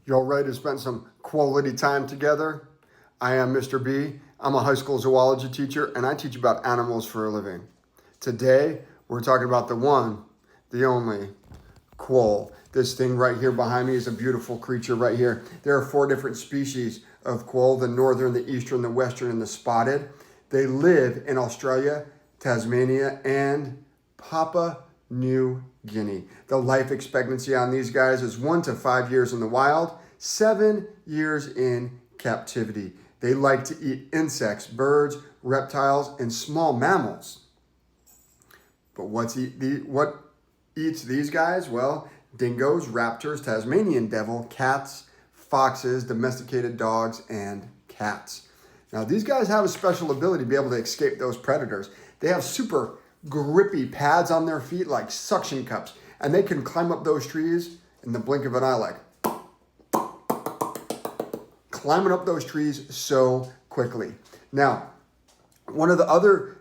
Y'all ready to spend some quality time together? I am Mr. B. I'm a high school zoology teacher and I teach about animals for a living. Today, we're talking about the one, the only, Quoll. This thing right here behind me is a beautiful creature right here. There are 4 different species of Quoll: the northern, the eastern, the western, and the spotted. They live in Australia, Tasmania, and Papua New Guinea. The life expectancy on these guys is 1 to 5 years in the wild, 7 years in captivity. They like to eat insects, birds, reptiles, and small mammals. But what eats these guys? Well, dingoes, raptors, Tasmanian devil, cats, foxes, domesticated dogs, and cats. Now, these guys have a special ability to be able to escape those predators. They have super grippy pads on their feet like suction cups, and they can climb up those trees in the blink of an eye, like climbing up those trees so quickly. Now, one of the other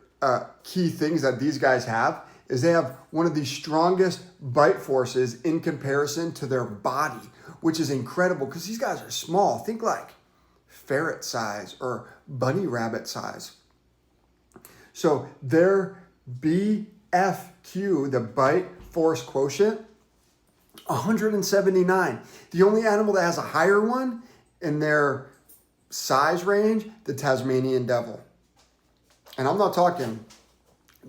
key things that these guys have is they have one of the strongest bite forces in comparison to their body, which is incredible because these guys are small. Think like ferret size or bunny rabbit size. So their BFQ, the bite force quotient, 179. The only animal that has a higher one in their size range, the Tasmanian devil. And I'm not talking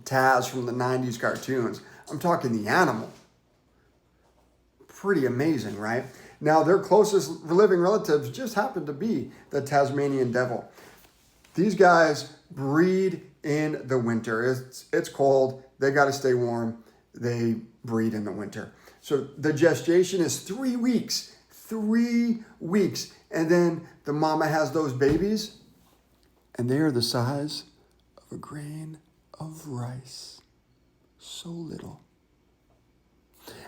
Taz from the 90s cartoons. I'm talking the animal. Pretty amazing, right? Now, their closest living relatives just happen to be the Tasmanian devil. These guys breed in the winter. It's cold. They got to stay warm. They breed in the winter. So the gestation is 3 weeks. 3 weeks. And then the mama has those babies, and they are the size of a grain of rice. So little.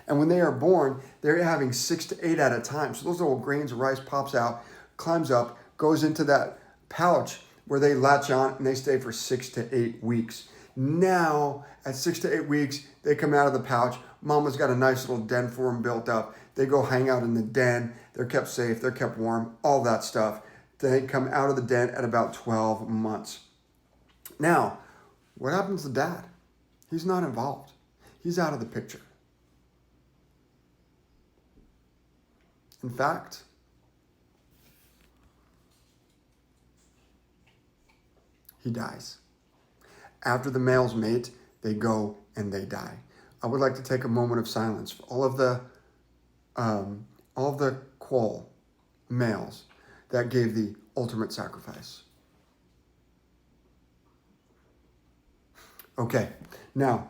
And when they are born, they're having 6 to 8 at a time. So those little grains of rice pops out, climbs up, goes into that pouch where they latch on, and they stay for 6 to 8 weeks. Now, at 6 to 8 weeks, they come out of the pouch. Mama's got a nice little den for them built up. They go hang out in the den. They're kept safe. They're kept warm. All that stuff. They come out of the den at about 12 months. Now, what happens to dad? He's not involved. He's out of the picture. In fact, he dies. After the males mate, they go and they die. I would like to take a moment of silence for all of the Quoll males that gave the ultimate sacrifice. Okay, now,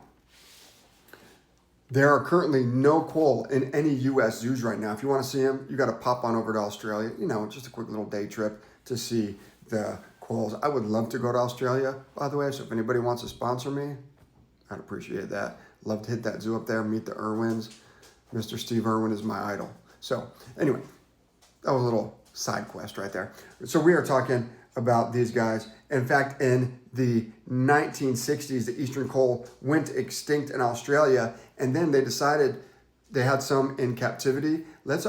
there are currently no Quoll in any U.S. zoos right now. If you want to see them, you got to pop on over to Australia. You know, just a quick little day trip to see the Quolls. I would love to go to Australia, by the way, so if anybody wants to sponsor me, I'd appreciate that. Love to hit that zoo up there, meet the Irwins. Mr. Steve Irwin is my idol. So anyway, that was a little side quest right there. So we are talking about these guys. In fact, in the 1960s, the eastern Quoll went extinct in Australia, and then they decided they had some in captivity. Let's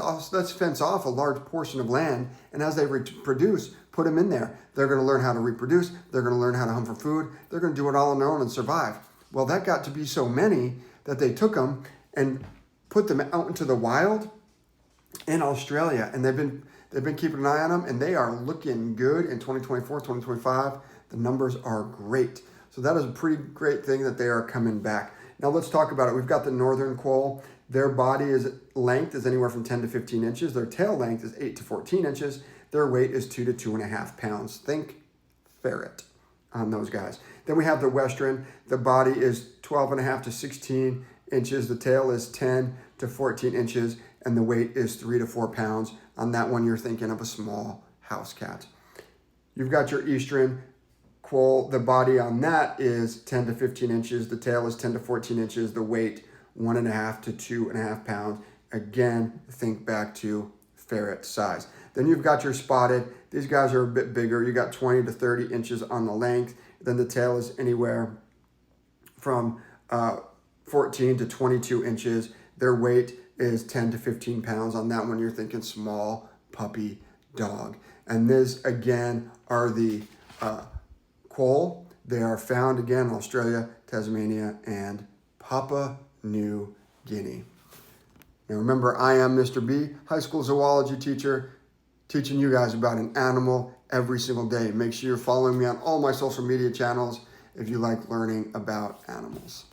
fence off a large portion of land, and as they reproduce, put them in there. They're going to learn how to reproduce. They're going to learn how to hunt for food. They're going to do it all on their own and survive. Well, that got to be so many that they took them and put them out into the wild in Australia, and they've been keeping an eye on them, and they are looking good in 2024, 2025. The numbers are great. So that is a pretty great thing that they are coming back. Now let's talk about it. We've got the northern Quoll. Their body length is anywhere from 10 to 15 inches. Their tail length is 8 to 14 inches. Their weight is 2 to 2.5 pounds. Think ferret on those guys. Then we have the western. The body is 12.5 to 16 inches. The tail is 10 to 14 inches, and the weight is 3 to 4 pounds. On that one, you're thinking of a small house cat. You've got your eastern Quoll. The body on that is 10 to 15 inches. The tail is 10 to 14 inches. The weight, 1.5 to 2.5 pounds. Again, think back to ferret size. Then you've got your spotted. These guys are a bit bigger. You got 20 to 30 inches on the length. Then the tail is anywhere from 14 to 22 inches. Their weight is 10 to 15 pounds. On that one, you're thinking small puppy dog. And this, again, are the Quoll. They are found, again, in Australia, Tasmania, and Papua New Guinea. Now remember, I am Mr. B, high school zoology teacher, teaching you guys about an animal every single day. Make sure you're following me on all my social media channels if you like learning about animals.